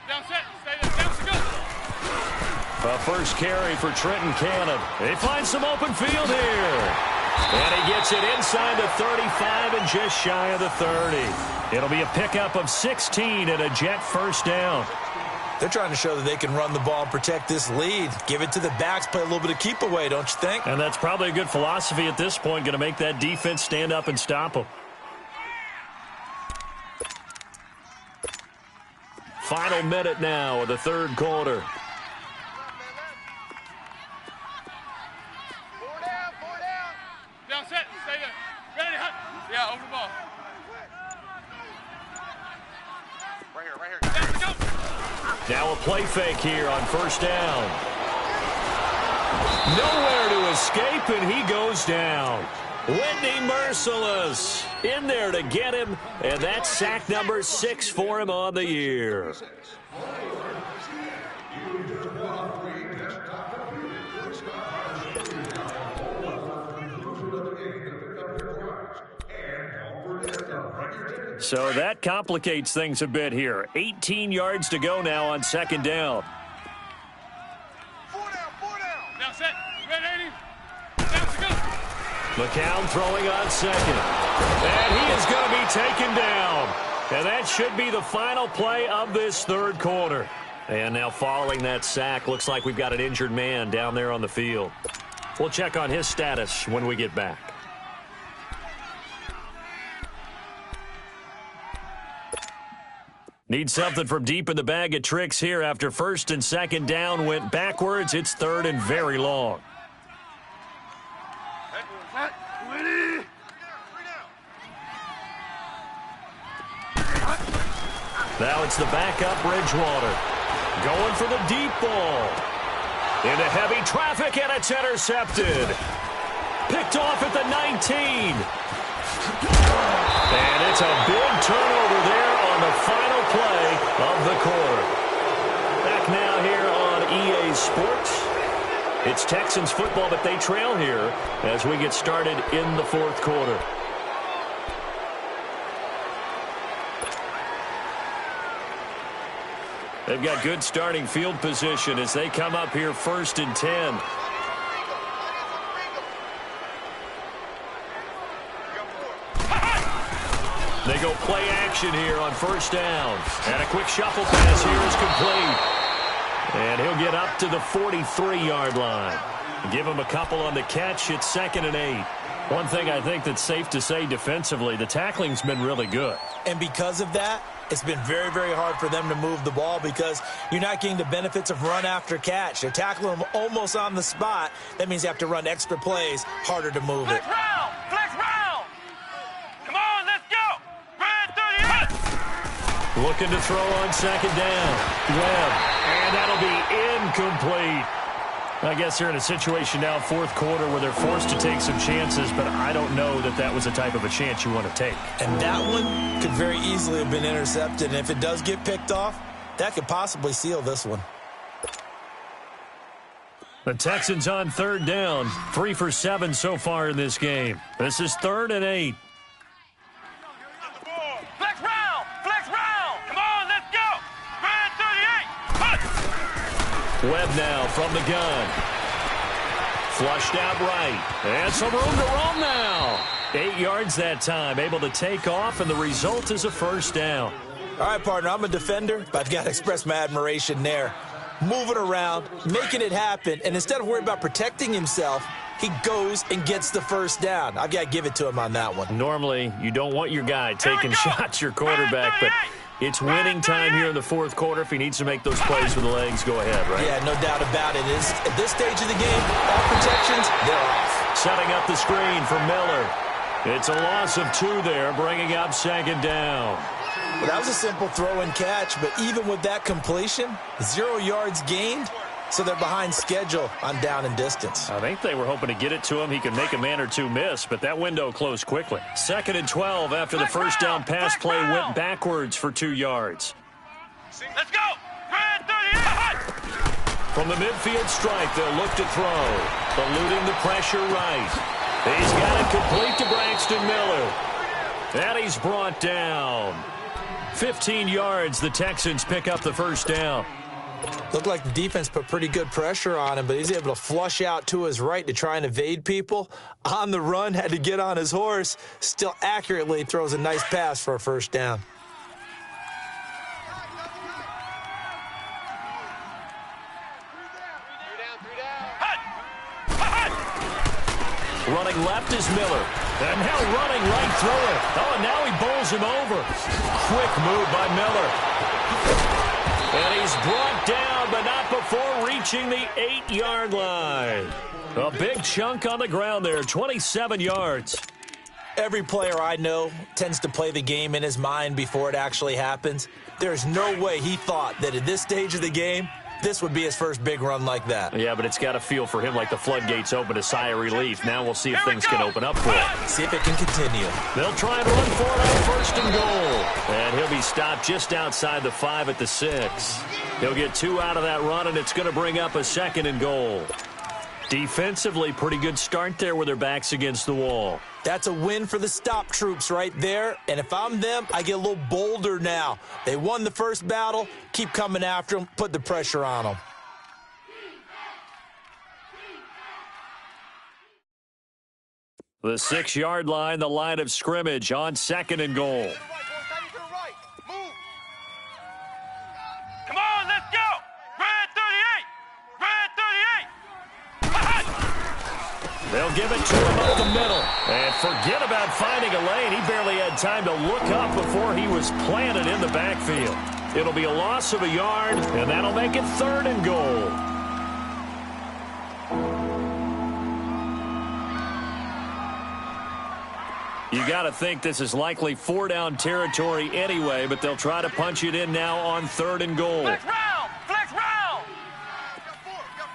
Down set. Stay there. Down to go. A first carry for Trenton Cannon. They find some open field here. And he gets it inside the 35 and just shy of the 30. It'll be a pickup of 16 and a Jet 1st down. They're trying to show that they can run the ball and protect this lead. Give it to the backs, play a little bit of keep away, don't you think? And that's probably a good philosophy at this point, going to make that defense stand up and stop them. Final minute now of the 3rd quarter. Down set. Stay there. Ready to hunt. Yeah, over the ball. Right here. Down to go. Now a play fake here on 1st down. Nowhere to escape, and he goes down. Whitney Merciless in there to get him, and that's sack number 6 for him on the year. So that complicates things a bit here. 18 yards to go now on 2nd down. Four down. Down set. Ready, 80. Down to go. McCown throwing on 2nd. And he is going to be taken down. And that should be the final play of this 3rd quarter. And now following that sack, looks like we've got an injured man down there on the field. We'll check on his status when we get back. Need something from deep in the bag of tricks here after 1st and 2nd down went backwards. It's 3rd and very long. Now it's the backup Bridgewater. Going for the deep ball. Into heavy traffic, and it's intercepted. Picked off at the 19. And it's a big turnover there on the final play of the quarter. Back now here on EA Sports. It's Texans football, but they trail here as we get started in the 4th quarter. They've got good starting field position as they come up here 1st and 10. They go play action here on 1st down. And a quick shuffle pass here is complete. And he'll get up to the 43-yard line. Give him a couple on the catch. It's 2nd and 8. One thing I think that's safe to say defensively, the tackling's been really good. And because of that, it's been very, very hard for them to move the ball because you're not getting the benefits of run after catch. They're tackling them almost on the spot. That means you have to run extra plays, harder to move it. Flex round. Come on, let's go. Red 38. Looking to throw on 2nd down. Webb. And that'll be incomplete. I guess they're in a situation now, 4th quarter, where they're forced to take some chances, but I don't know that that was the type of a chance you want to take. And that one could very easily have been intercepted. And if it does get picked off, that could possibly seal this one. The Texans on 3rd down, 3 for 7 so far in this game. This is 3rd and 8. Flex round. now from the gun. Flushed out right. And some room to roam now. 8 yards that time. Able to take off, and the result is a first down. All right, partner, I'm a defender, but I've got to express my admiration there. Moving around, making it happen, and instead of worrying about protecting himself, he goes and gets the first down. I've got to give it to him on that one. Normally, you don't want your guy taking shots, your quarterback, but it's winning time here in the fourth quarter. If he needs to make those plays with the legs, go ahead, right? Yeah, no doubt about it. At this stage of the game, all protections, they're off. Setting up the screen for Miller. It's a loss of 2 there, bringing up second down. Well, that was a simple throw and catch, but even with that completion, 0 yards gained, so they're behind schedule on down and distance. I think they were hoping to get it to him. He could make a man or two miss, but that window closed quickly. 2nd and 12 after the first down pass play went backwards for 2 yards. Let's go! Red 38! From the midfield stripe, they'll look to throw. Eluding the pressure right. He's got it complete to Braxton Miller. And he's brought down. 15 yards, the Texans pick up the first down. Looked like the defense put pretty good pressure on him, but he's able to flush out to his right to try and evade people. On the run, had to get on his horse. Still accurately throws a nice pass for a first down. Running left is Miller. And now running right through it. Oh, and now he bowls him over. Quick move by Miller. And he's brought down, but not before reaching the 8-yard line. A big chunk on the ground there, 27 yards. Every player I know tends to play the game in his mind before it actually happens. There's no way he thought that at this stage of the game, this would be his first big run like that. Yeah, but it's got to feel for him like the floodgates open, a sigh of relief. Now we'll see if things can open up for him. See if it can continue. They'll try and run for it on 1st and goal. And he'll be stopped just outside the 5 at the 6. He'll get 2 out of that run, and it's going to bring up a 2nd and goal. Defensively, pretty good start there with their backs against the wall. That's a win for the stop troops right there. And if I'm them, I get a little bolder now. They won the first battle. Keep coming after them. Put the pressure on them. The 6-yard line, the line of scrimmage on 2nd and goal. Come on, let's go! Red 38! Red 38! They'll give it to him up the middle. And forget about finding a lane. He barely had time to look up before he was planted in the backfield. It'll be a loss of a yard, and that'll make it 3rd and goal. You got to think this is likely 4-down territory anyway, but they'll try to punch it in now on 3rd and goal. Flex round! Flex round! Got four down.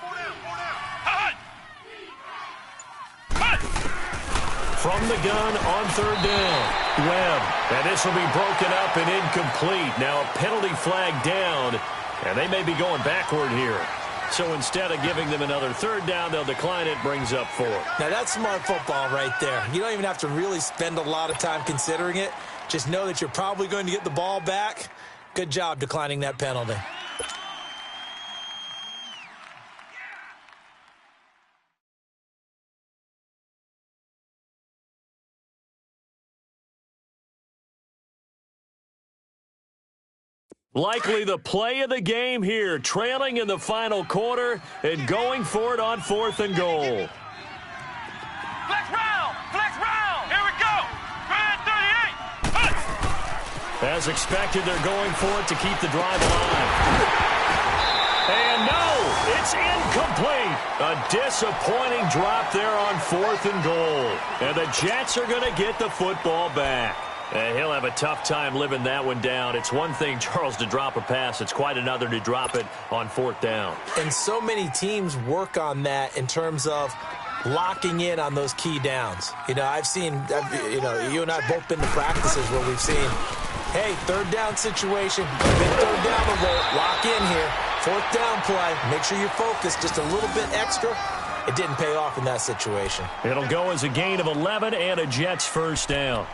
From the gun on 3rd down. Webb. And this will be broken up and incomplete. Now a penalty flag down, and they may be going backward here. So instead of giving them another 3rd down, they'll decline it, brings up 4. Now, that's smart football right there. You don't even have to really spend a lot of time considering it. Just know that you're probably going to get the ball back. Good job declining that penalty. Likely the play of the game here, trailing in the final quarter and going for it on 4th and goal. Flex round! Flex round! Here we go! Red 38! As expected, they're going for it to keep the drive alive. And no, it's incomplete. A disappointing drop there on 4th and goal. And the Jets are going to get the football back. And he'll have a tough time living that one down. It's one thing, Charles, to drop a pass. It's quite another to drop it on 4th down. And so many teams work on that in terms of locking in on those key downs. You know, you and I have both been to practices where we've seen, hey, 3rd down situation, big 3rd down the roll, lock in here, 4th down play, make sure you're focused just a little bit extra. It didn't pay off in that situation. It'll go as a gain of 11 and a Jets first down.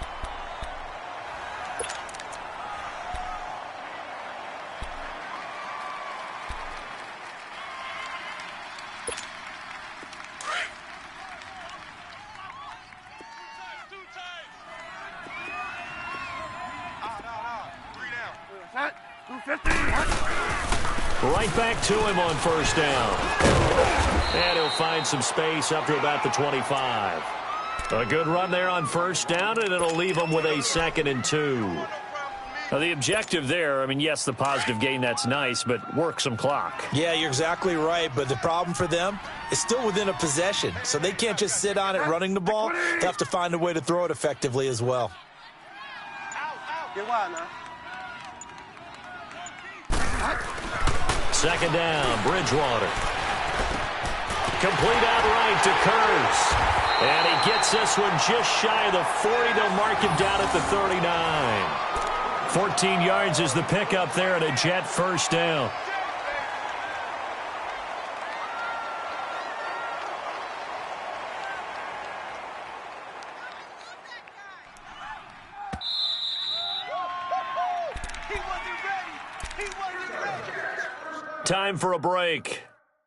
Right back to him on first down. And he'll find some space up to about the 25. A good run there on first down, and it'll leave him with a 2nd and 2. Now, the objective there, I mean, yes, the positive gain, that's nice, but work some clock. Yeah, you're exactly right, but the problem for them is still within a possession, so they can't just sit on it running the ball. They have to find a way to throw it effectively as well. Second down, Bridgewater. Complete outright to Kurtz. And he gets this one just shy of the 40. They'll mark him down at the 39. 14 yards is the pickup there and a Jet first down. Time for a break.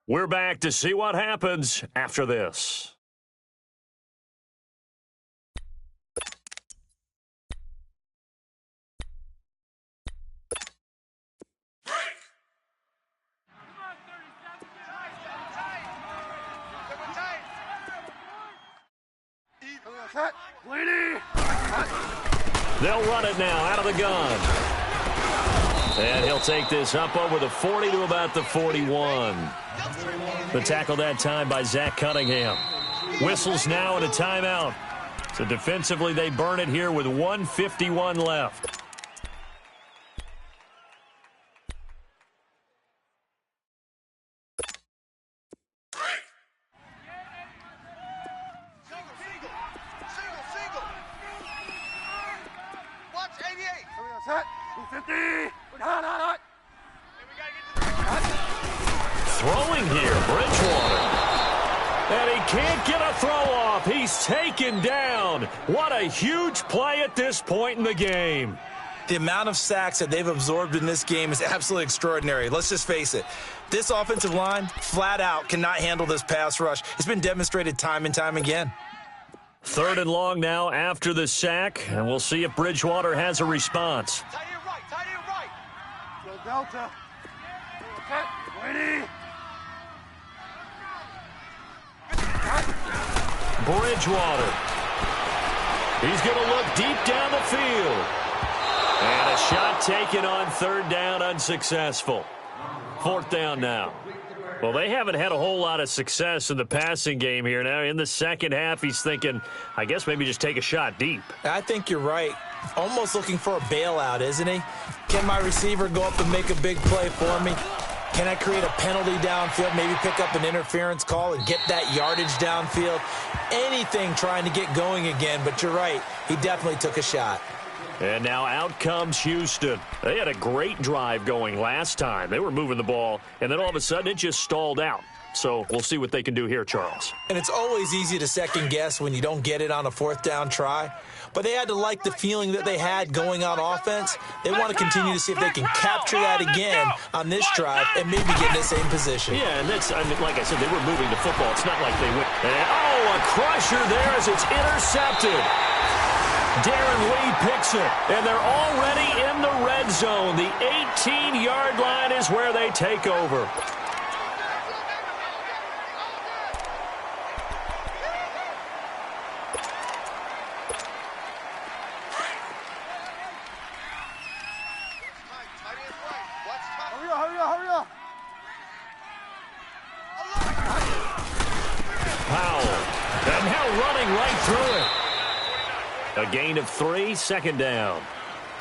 We're back to see what happens after this. They'll run it now out of the gun. And he'll take this up over the 40 to about the 41. The tackle that time by Zach Cunningham. Whistles now and a timeout. So defensively they burn it here with 1:51 left. Throwing here, Bridgewater. And he can't get a throw off. He's taken down. What a huge play at this point in the game. The amount of sacks that they've absorbed in this game is absolutely extraordinary. Let's just face it. This offensive line, flat out, cannot handle this pass rush. It's been demonstrated time and time again. 3rd and long now after the sack, and we'll see if Bridgewater has a response. Tight end right, tight end right. Go Delta. Bridgewater. He's going to look deep down the field. And a shot taken on 3rd down, unsuccessful. 4th down now. Well, they haven't had a whole lot of success in the passing game here. Now, in the second half, he's thinking, I guess maybe just take a shot deep. I think you're right. Almost looking for a bailout, isn't he? Can my receiver go up and make a big play for me? Can I create a penalty downfield, maybe pick up an interference call and get that yardage downfield? Anything trying to get going again, but you're right. He definitely took a shot. And now out comes Houston. They had a great drive going last time. They were moving the ball, and then all of a sudden it just stalled out. So we'll see what they can do here, Charles. And it's always easy to second guess when you don't get it on a 4th down try. But they had to like the feeling that they had going on offense. They want to continue to see if they can capture that again on this drive and maybe get in the same position. Yeah, and that's, I mean, like I said, they were moving the football. It's not like they went. And, a crusher there as it's intercepted. Darren Lee picks it, and they're already in the red zone. The 18-yard line is where they take over. Hurry up. Powell, and now running right through it. A gain of 3, 2nd down.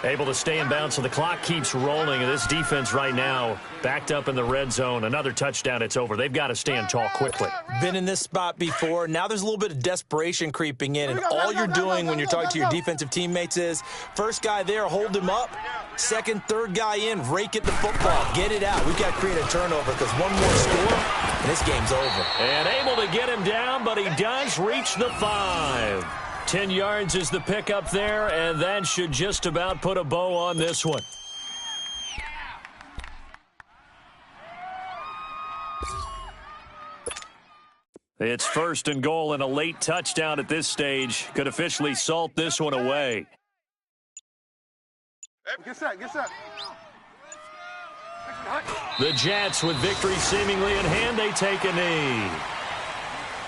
Able to stay in bounds, so the clock keeps rolling, and this defense right now backed up in the red zone. Another touchdown, it's over. They've got to stand tall quickly. Been in this spot before. Now there's a little bit of desperation creeping in, and all you're doing when you're talking to your defensive teammates is, first guy there, hold him up. Second, third guy in, rake at the football. Get it out. We've got to create a turnover because one more score, and this game's over. And able to get him down, but he does reach the 5. 10 yards is the pickup there, and that should just about put a bow on this one. It's 1st and goal, and a late touchdown at this stage could officially salt this one away. Get set. The Jets, with victory seemingly in hand, they take a knee.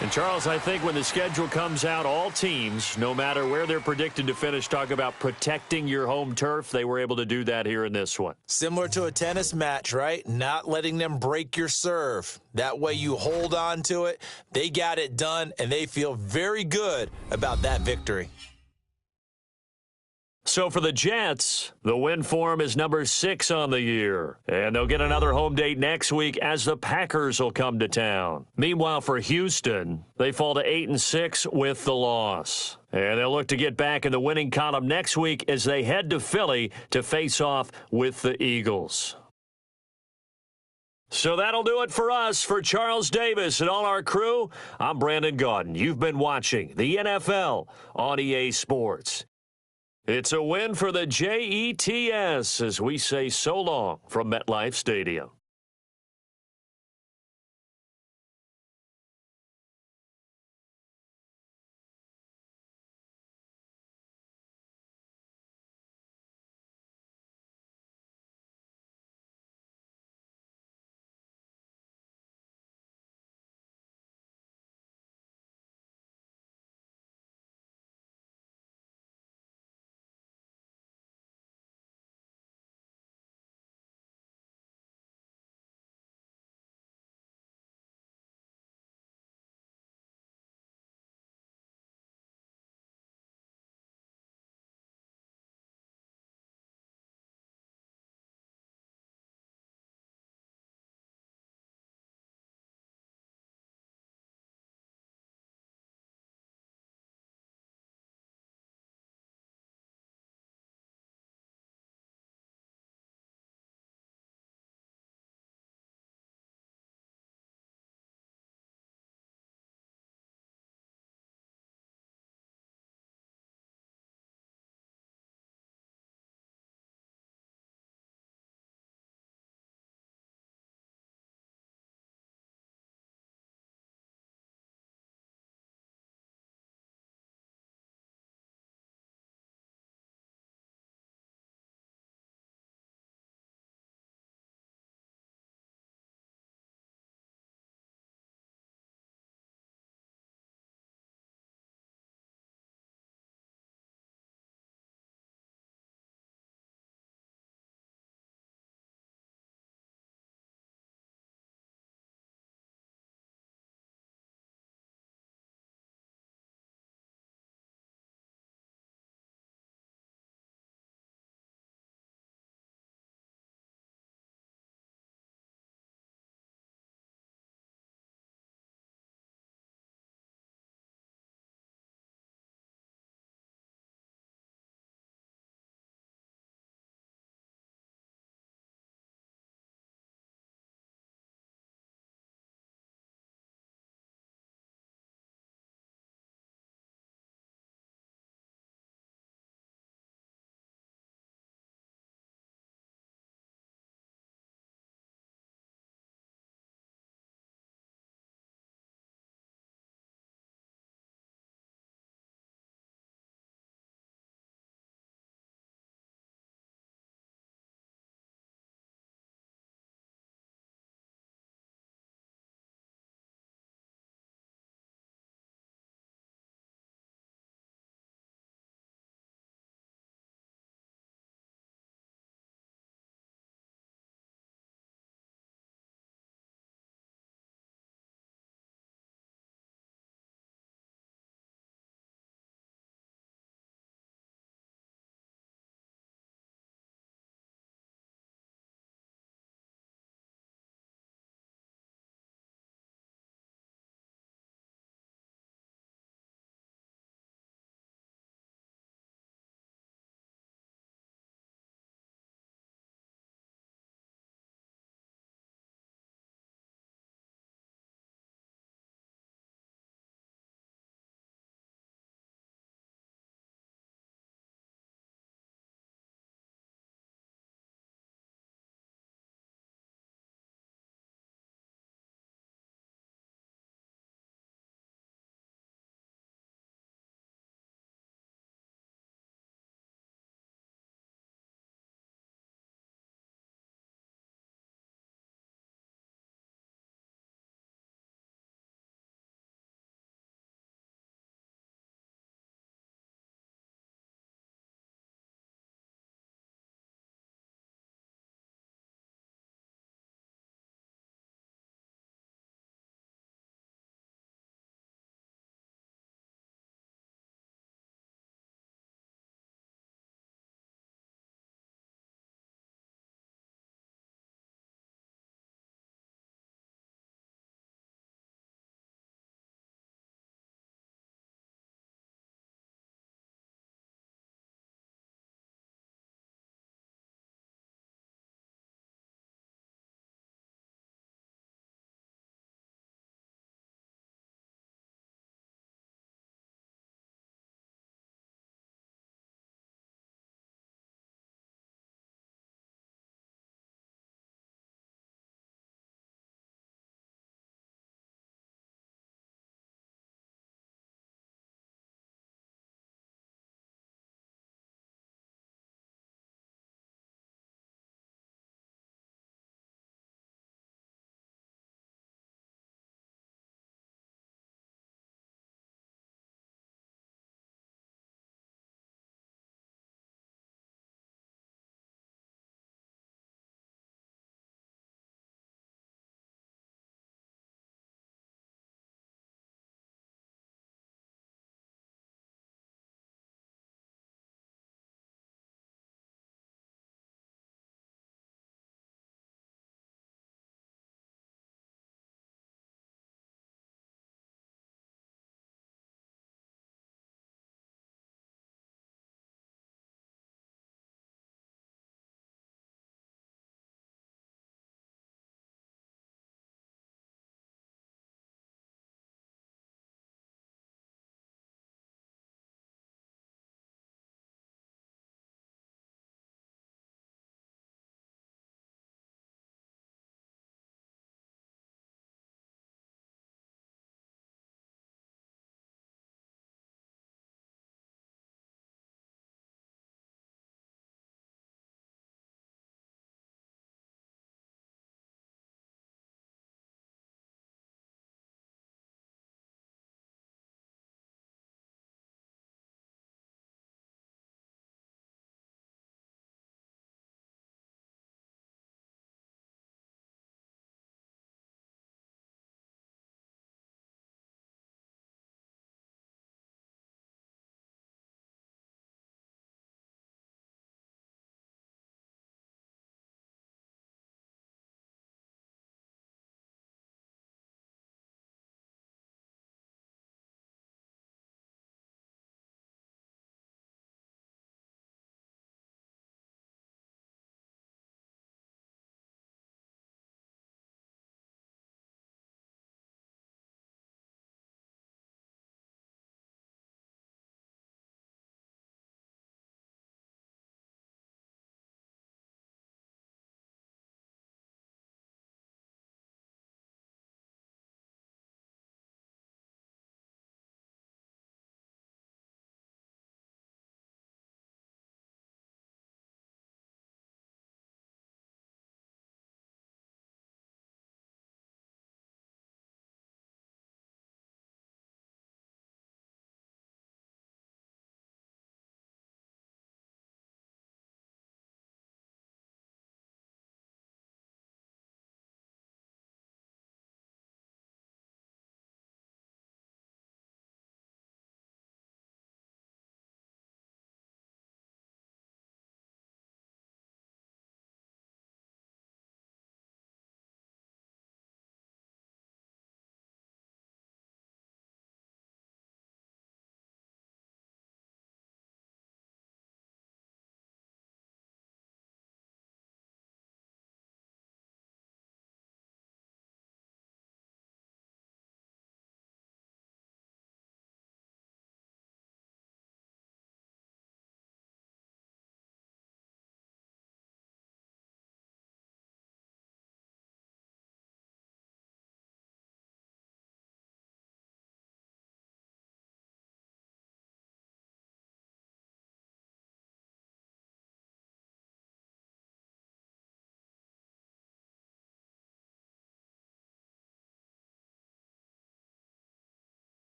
And, Charles, I think when the schedule comes out, all teams, no matter where they're predicted to finish, talk about protecting your home turf. They were able to do that here in this one. Similar to a tennis match, right? Not letting them break your serve. That way you hold on to it. They got it done, and they feel very good about that victory. So for the Jets, the win form is number 6 on the year. And they'll get another home date next week as the Packers will come to town. Meanwhile, for Houston, they fall to 8-6 with the loss. And they'll look to get back in the winning column next week as they head to Philly to face off with the Eagles. So that'll do it for us. For Charles Davis and all our crew, I'm Brandon Gaudin. You've been watching the NFL on EA Sports. It's a win for the Jets as we say so long from MetLife Stadium.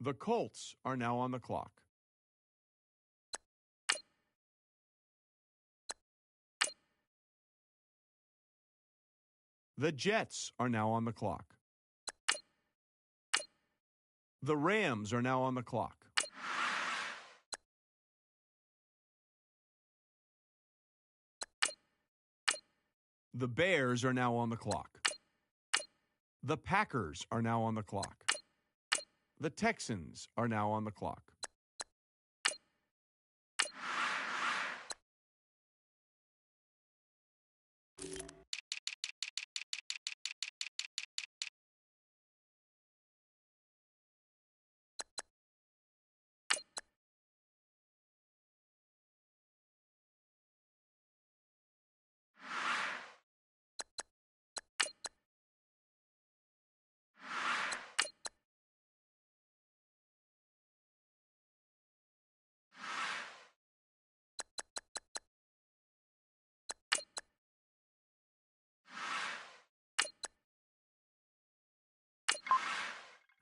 The Colts are now on the clock. The Jets are now on the clock. The Rams are now on the clock. The Bears are now on the clock. The Packers are now on the clock. The Texans are now on the clock.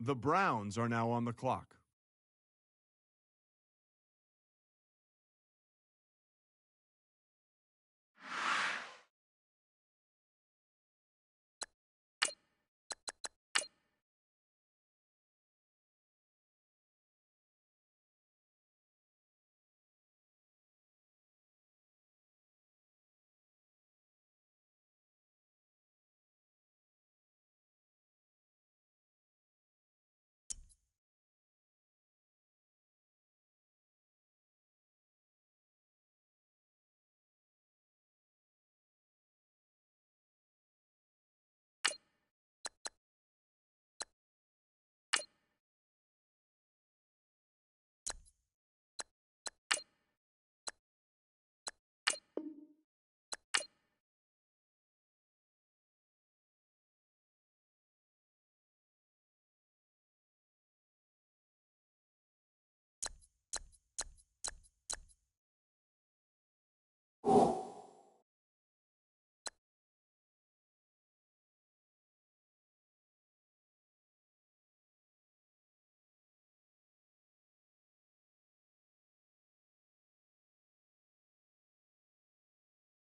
The Browns are now on the clock.